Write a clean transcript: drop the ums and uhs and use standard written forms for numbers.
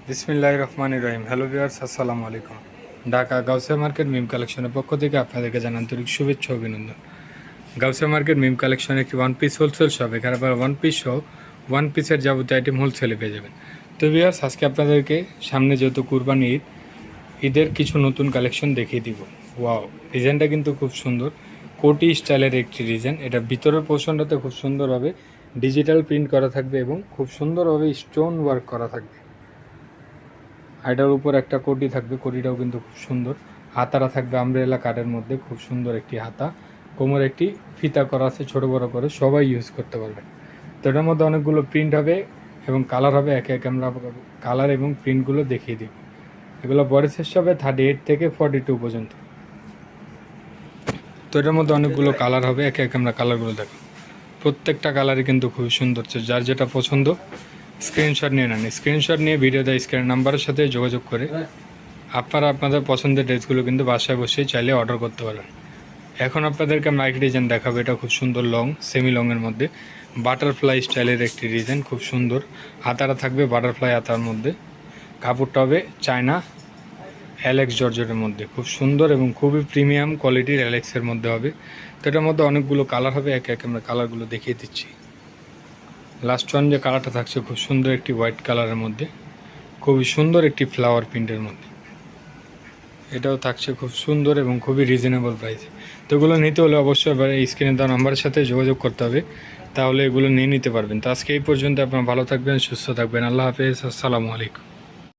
বিসমিল্লাহির রহমানির রহিম। Hello viewers, আসসালামু আলাইকুম। ঢাকা গাউসিয়া মার্কেট মিম কালেকশনের পক্ষ থেকে আপনাদেরকে জানান আন্তরিক শুভেচ্ছা ও অভিনন্দন। গাউসিয়া মার্কেট মিম কালেকশন একটি ওয়ান পিস হোলসেল শপ। এখানে আবার ওয়ান পিস সহ ওয়ান পিসের যাবতীয় আইটেম হোলসেলে পেয়ে যাবেন। তো ভিউয়ার্স, আজকে আপনাদেরকে সামনে যেহেতু কুরবানি ঈদ, ঈদের কিছু নতুন কালেকশন দেখিয়ে দিব। ওয়াও, ডিজাইনটা কিন্তু খুব সুন্দর, কোটি স্টাইলের একটি ডিজাইন। এটা ভিতরের পোর্শনটাতে খুব সুন্দরভাবে ডিজিটাল প্রিন্ট করা থাকবে এবং খুব সুন্দরভাবে স্টোন ওয়ার্ক করা থাকবে। এটার উপর একটা কোটি থাকবে, কোটিটাও কিন্তু খুব সুন্দর। হাতারা থাকবে আমব্রেলা কাটের মধ্যে, খুব সুন্দর একটি হাতা। কোমর একটি ফিতা করা আছে ছোট বড় করে, সবাই ইউজ করতে পারবে। তো এটার মধ্যে অনেকগুলো প্রিন্ট হবে এবং কালার হবে। একে একে আমরা কালার এবং প্রিন্টগুলো দেখিয়ে দিব। এগুলো বডি সাইজ হবে 38 থেকে 42 পর্যন্ত। তো এটার মধ্যে অনেকগুলো কালার হবে, একে একে আমরা কালারগুলো দেখো। প্রত্যেকটা কালারই কিন্তু খুবই সুন্দর। যার যেটা পছন্দ স্ক্রিনশট নিয়ে নেন। স্ক্রিনশট নিয়ে ভিডিও দেয় স্ক্রিন নাম্বারের সাথে যোগাযোগ করে আপনারা আপনাদের পছন্দের ড্রেসগুলো কিন্তু বাসায় বসেই চাইলে অর্ডার করতে পারেন। এখন আপনাদেরকে আমরা আরেকটি ডিজাইন দেখাবো। এটা খুব সুন্দর লং, সেমি লংয়ের মধ্যে বাটারফ্লাই স্টাইলের একটি ডিজাইন, খুব সুন্দর। হাতারা থাকবে বাটারফ্লাই হাতার মধ্যে। কাপড়টা হবে চায়না অ্যালেক্স জর্জেটের মধ্যে, খুব সুন্দর এবং খুবই প্রিমিয়াম কোয়ালিটির অ্যালেক্সের মধ্যে হবে। তো এটার মধ্যে অনেকগুলো কালার হবে, একে একে আমরা কালারগুলো দেখিয়ে দিচ্ছি। লাস্ট ওয়ান যে কালারটা থাকছে খুব সুন্দর একটি হোয়াইট কালারের মধ্যে, খুবই সুন্দর একটি ফ্লাওয়ার প্রিন্টের মধ্যে। এটাও থাকছে খুব সুন্দর এবং খুবই রিজনেবল প্রাইসে। তো এগুলো নিতে হলে অবশ্যই এবার এই স্ক্রিনে দেওয়া নাম্বারের সাথে যোগাযোগ করতে হবে, তাহলে এগুলো নিয়ে নিতে পারবেন। তো আজকে এই পর্যন্ত। আপনারা ভালো থাকবেন, সুস্থ থাকবেন। আল্লাহ হাফেজ, আসসালামু আলাইকুম।